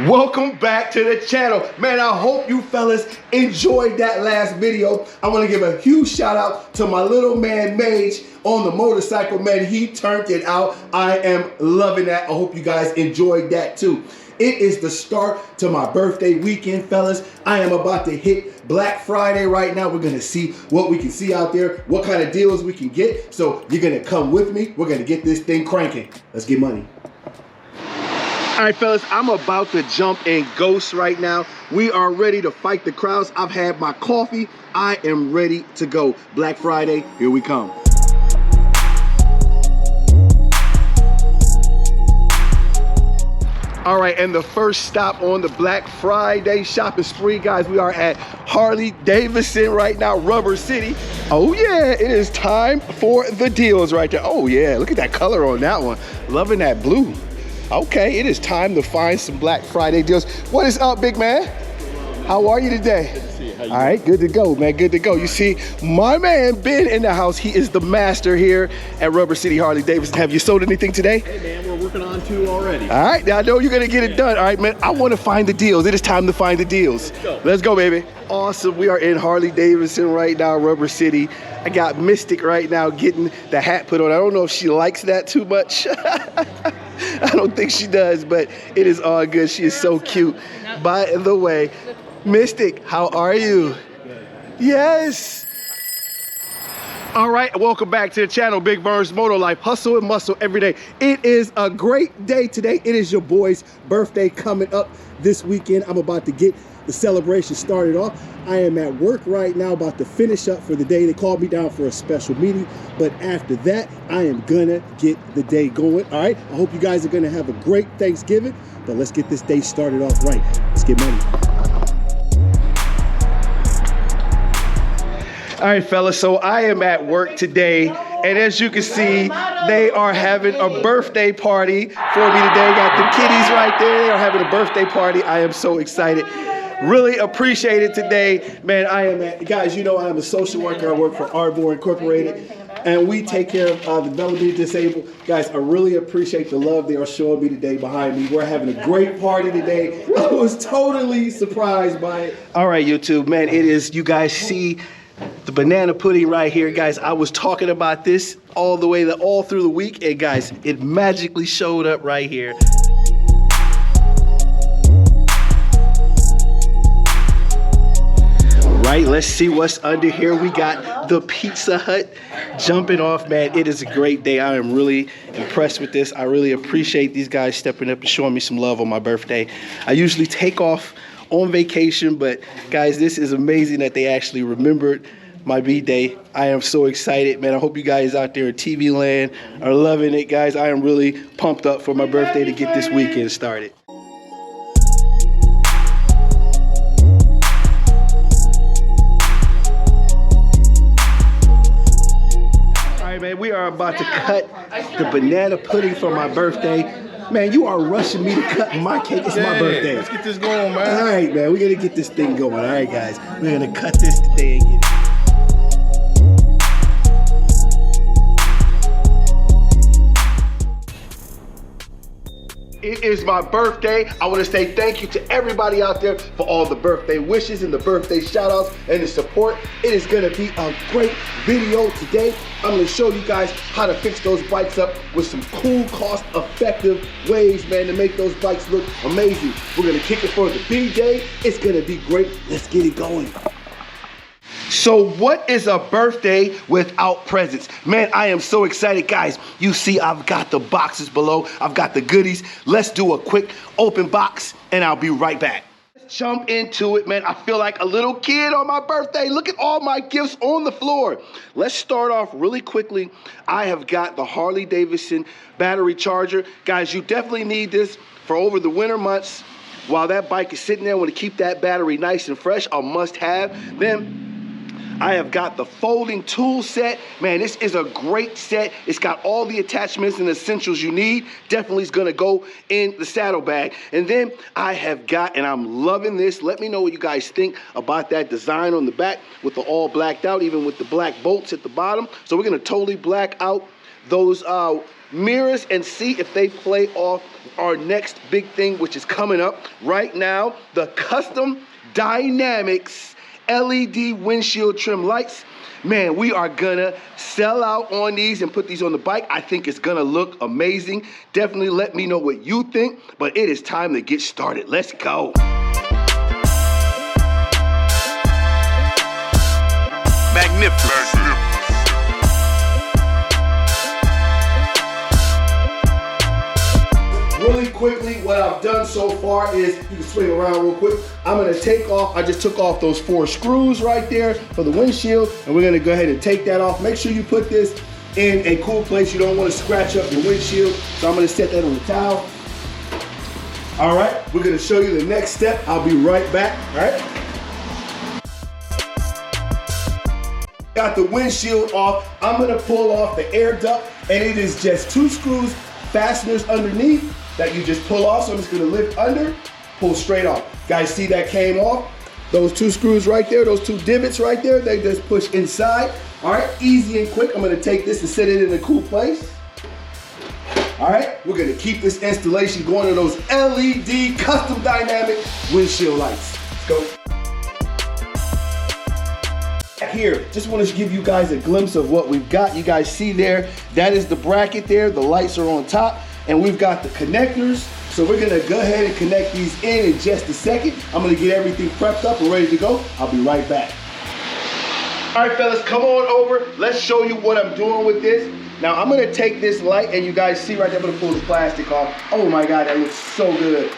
Welcome back to the channel. Man, I hope you fellas enjoyed that last video. I want to give a huge shout out to my little man Mage on the motorcycle. Man, he turned it out. I am loving that. I hope you guys enjoyed that too. It is the start to my birthday weekend, fellas. I am about to hit Black Friday right now. We're gonna see what we can see out there, what kind of deals we can get. So you're gonna come with me. We're gonna get this thing cranking. Let's get money. All right, fellas, I'm about to jump in Ghost right now. We are ready to fight the crowds. I've had my coffee. I am ready to go. Black Friday, here we come. All right, and the first stop on the Black Friday shopping spree, guys, we are at Harley-Davidson right now, Rubber City. Oh yeah, it is time for the deals right there. Oh yeah, look at that color on that one. Loving that blue. Okay, it is time to find some Black Friday deals. What is up, big man? How are you today? Good to see you. How you doing? All right, good to go, man, good to go. You see, my man Ben in the house. He is the master here at Rubber City Harley-Davidson. Have you sold anything today? Hey, man, we're working on 2 already. All right, now I know you're gonna get it done. All right, man, I wanna find the deals. It is time to find the deals. Let's go, baby. Awesome, we are in Harley-Davidson right now, Rubber City. I got Mystic right now getting the hat put on. I don't know if she likes that too much. I don't think she does, but it is all good. She is so cute. By the way, Mystic, how are you? Yes. All right, welcome back to the channel, Big Burns Moto Life, hustle and muscle every day. It is a great day today. It is your boy's birthday coming up this weekend. I'm about to get the celebration started off. I am at work right now, about to finish up for the day. They called me down for a special meeting, but after that, I am gonna get the day going. All right, I hope you guys are gonna have a great Thanksgiving, but let's get this day started off right. Let's get money. All right, fellas, so I am at work today, and as you can see, they are having a birthday party for me today. Got the kiddies right there. They are having a birthday party. I am so excited. Really appreciate it today. Man, guys, you know I am a social worker. I work for Ardmore Inc, and we take care of the developmentally disabled. Guys, I really appreciate the love they are showing me today behind me. We're having a great party today. I was totally surprised by it. All right, YouTube, man, it is, you guys see the banana pudding right here, guys. I was talking about this all through the week, and guys, it magically showed up right here. Right, let's see what's under here. We got the Pizza Hut jumping off, man. It is a great day. I am really impressed with this. I really appreciate these guys stepping up and showing me some love on my birthday. I usually take off on vacation, but guys, this is amazing that they actually remembered my B-Day. I am so excited, man. I hope you guys out there in TV land are loving it, guys. I am really pumped up for my birthday to get this weekend started. Man, we are about to cut the banana pudding for my birthday. Man, you are rushing me to cut my cake. It's my birthday. Let's get this going, man. All right, man, we're gonna get this thing going. All right, guys, we're gonna cut this today and get it. It is my birthday. I want to say thank you to everybody out there for all the birthday wishes and the birthday shout outs and the support. It is going to be a great video today. I'm going to show you guys how to fix those bikes up with some cool, cost-effective ways, man, to make those bikes look amazing. We're going to kick it for the B-Day. It's going to be great. Let's get it going. So what is a birthday without presents? Man, I am so excited, guys. You see, I've got the boxes below. I've got the goodies. Let's do a quick open box, and I'll be right back. Let's jump into it, man. I feel like a little kid on my birthday. Look at all my gifts on the floor. Let's start off really quickly. I have got the Harley-Davidson battery charger. Guys, you definitely need this for over the winter months. While that bike is sitting there, I want to keep that battery nice and fresh. A must-have. Then I have got the folding tool set. Man, this is a great set. It's got all the attachments and essentials you need. Definitely is gonna go in the saddlebag. And then I have got, and I'm loving this, let me know what you guys think about that design on the back with the all blacked out, even with the black bolts at the bottom. So we're gonna totally black out those mirrors and see if they play off our next big thing, which is coming up right now, the Custom Dynamics LED windshield trim lights. Man, we are gonna sell out on these and put these on the bike. I think it's gonna look amazing. Definitely let me know what you think, but it is time to get started. Let's go. Magnificent. Really quickly, what I've done so far is, you can swing around real quick. I'm gonna take off, I just took off those 4 screws right there for the windshield, and we're gonna go ahead and take that off. Make sure you put this in a cool place. You don't wanna scratch up your windshield. So I'm gonna set that on the towel. All right, we're gonna show you the next step. I'll be right back, all right? Got the windshield off. I'm gonna pull off the air duct, and it is just 2 screws, fasteners underneath that you just pull off. So I'm just gonna lift under, pull straight off. Guys, see that came off? Those 2 screws right there, those 2 divots right there, they just push inside. All right, easy and quick. I'm gonna take this and set it in a cool place. All right, we're gonna keep this installation going to those LED custom dynamic windshield lights. Let's go. Here, just want to give you guys a glimpse of what we've got. You guys see there, that is the bracket there. The lights are on top, and we've got the connectors. So we're gonna go ahead and connect these in just a second. I'm gonna get everything prepped up and ready to go. I'll be right back. All right, fellas, come on over. Let's show you what I'm doing with this. Now, I'm gonna take this light, and you guys see right there, I'm gonna pull the plastic off. Oh my God, that looks so good.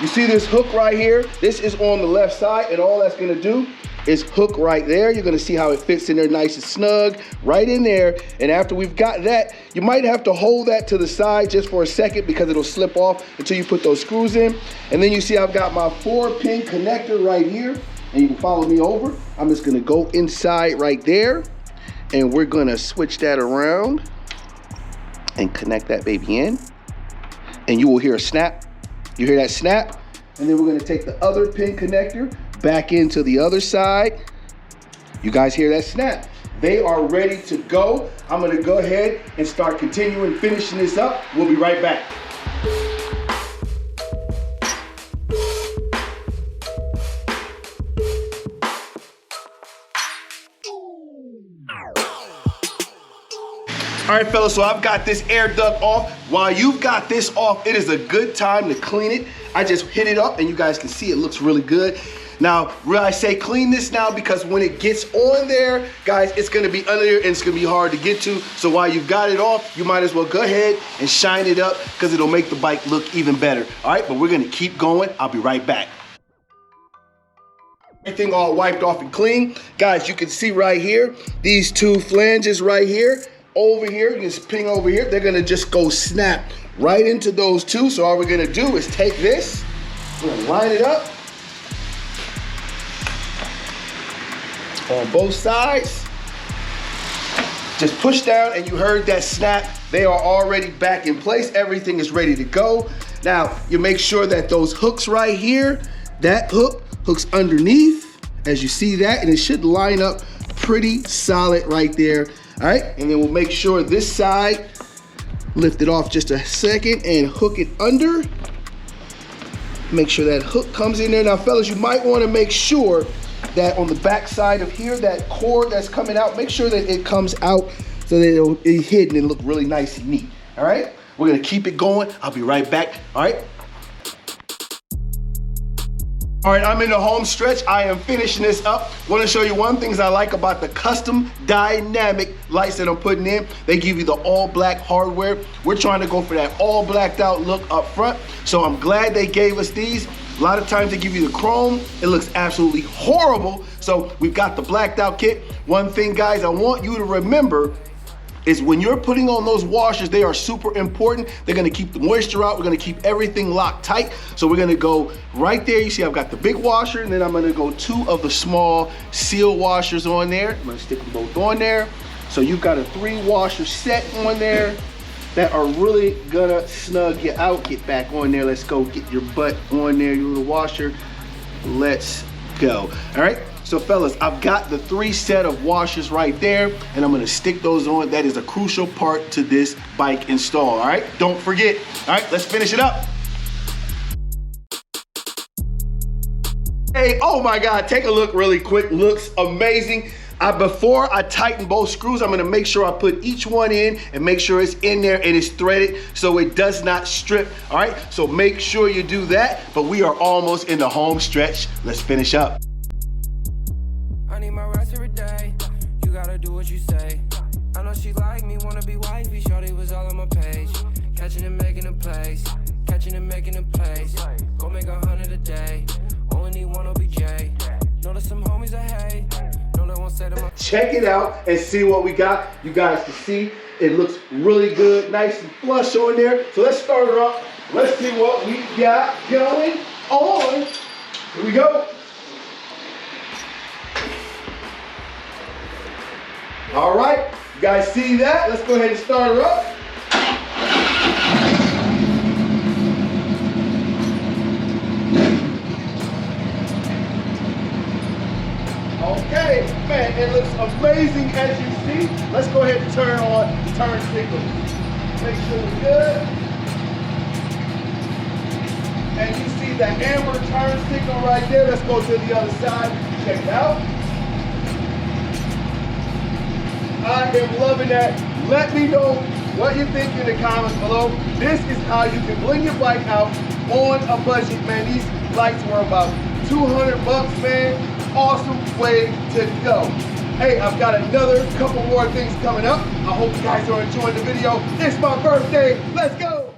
You see this hook right here? This is on the left side, and all that's gonna do is hook right there. You're gonna see how it fits in there nice and snug, right in there. And after we've got that, you might have to hold that to the side just for a second because it'll slip off until you put those screws in. And then you see I've got my 4-pin connector right here, and you can follow me over. I'm just gonna go inside right there, and we're gonna switch that around and connect that baby in. And you will hear a snap. You hear that snap? And then we're gonna take the other pin connector back into the other side. You guys hear that snap? They are ready to go. I'm gonna go ahead and start continuing finishing this up. We'll be right back. All right, fellas, so I've got this air duct off. While you've got this off, it is a good time to clean it. I just hit it up, and you guys can see it looks really good. Now, I say clean this now because when it gets on there, guys, it's gonna be under there and it's gonna be hard to get to. So while you've got it off, you might as well go ahead and shine it up because it'll make the bike look even better. All right, but we're gonna keep going. I'll be right back. Everything all wiped off and clean. Guys, you can see right here, these 2 flanges right here, over here, you can ping over here, they're gonna just go snap right into those 2. So all we're gonna do is take this, we're gonna line it up on both sides. Just push down, and you heard that snap. They are already back in place. Everything is ready to go. Now, you make sure that those hooks right here, that hook hooks underneath, as you see that, and it should line up pretty solid right there. All right, and then we'll make sure this side, lift it off just a second and hook it under. Make sure that hook comes in there. Now, fellas, you might want to make sure that on the back side of here, that cord that's coming out, make sure that it comes out so that it'll be hidden and look really nice and neat. All right, we're gonna keep it going. I'll be right back. All right. All right, I'm in the home stretch. I am finishing this up. Want to show you one thing I like about the custom dynamic lights that I'm putting in. They give you the all black hardware. We're trying to go for that all blacked out look up front. So I'm glad they gave us these. A lot of times they give you the chrome. It looks absolutely horrible. So we've got the blacked out kit. One thing, guys, I want you to remember is when you're putting on those washers, they are super important. They're gonna keep the moisture out. We're gonna keep everything locked tight. So we're gonna go right there. You see I've got the big washer, and then I'm gonna go 2 of the small seal washers on there. I'm gonna stick them both on there. So you've got a 3 washer set on there that are really gonna snug you out. Get back on there. Let's go get your butt on there, your little washer. Let's go. All right. So fellas, I've got the 3 set of washers right there, and I'm gonna stick those on. That is a crucial part to this bike install, all right? Don't forget. All right, let's finish it up. Hey, oh my God, take a look really quick. Looks amazing. Before I tighten both screws, I'm gonna make sure I put each one in and make sure it's in there and it's threaded so it does not strip, all right? So make sure you do that, but we are almost in the home stretch. Let's finish up. I need my rest every day. You gotta do what you say. I know she like me, wanna be wifey. Shorty was all on my page. Catching and making a place. Catching and making a place. Go make 100 a day. Only need one OBJ. Know that some homies I hate. Know they won't say to my. Check it out and see what we got. You guys can see it looks really good, nice and flush on there. So let's start it off. Let's see what we got going on. Here we go. All right, you guys see that? Let's go ahead and start her up. Okay, man, it looks amazing as you see. Let's go ahead and turn on the turn signal. Make sure we're good. And you see the amber turn signal right there. Let's go to the other side. Check it out. I am loving that. Let me know what you think in the comments below. This is how you can bling your bike out on a budget, man. These lights were about 200 bucks, man. Awesome way to go. Hey, I've got another couple more things coming up. I hope you guys are enjoying the video. It's my birthday. Let's go.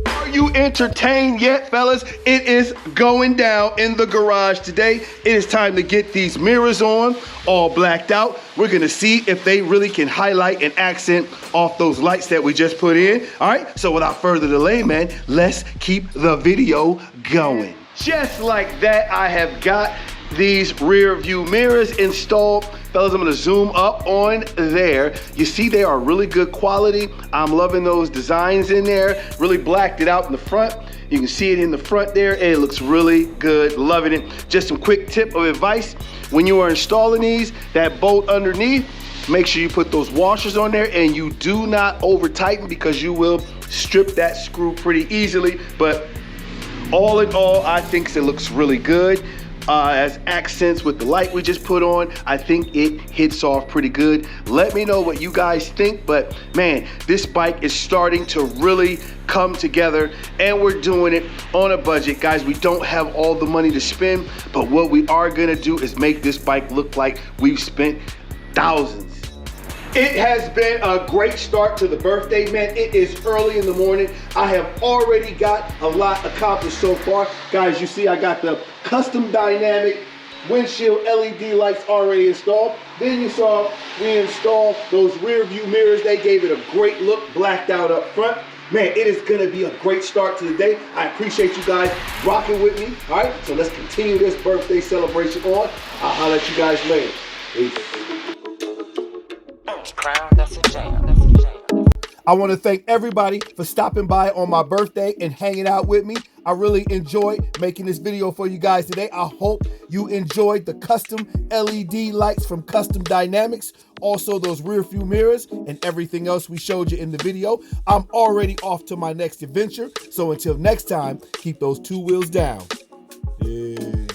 Are you entertained yet, fellas? It is going down in the garage today. It is time to get these mirrors on, all blacked out. We're gonna see if they really can highlight and accent off those lights that we just put in. All right, so without further delay, man, let's keep the video going. Just like that, I have got these rear view mirrors installed. Fellas, I'm gonna zoom up on there. You see they are really good quality. I'm loving those designs in there. Really blacked it out in the front. You can see it in the front there. It looks really good, loving it. Just some quick tip of advice. When you are installing these, that bolt underneath, make sure you put those washers on there and you do not over tighten because you will strip that screw pretty easily. But all in all, I think it looks really good. As accents with the light we just put on, I think it hits off pretty good. Let me know what you guys think, but man, this bike is starting to really come together and we're doing it on a budget. Guys, we don't have all the money to spend, but what we are gonna do is make this bike look like we've spent thousands. It has been a great start to the birthday, man. It is early in the morning. I have already got a lot accomplished so far. Guys, you see I got the custom dynamic windshield LED lights already installed. Then you saw we installed those rear view mirrors. They gave it a great look, blacked out up front. Man, it is gonna be a great start to the day. I appreciate you guys rocking with me. All right, so let's continue this birthday celebration on. I'll holler at you guys later. Peace. I want to thank everybody for stopping by on my birthday and hanging out with me. I really enjoyed making this video for you guys today. I hope you enjoyed the custom LED lights from Custom Dynamics, also those rear view mirrors and everything else we showed you in the video. I'm already off to my next adventure. So until next time, keep those 2 wheels down. Yeah.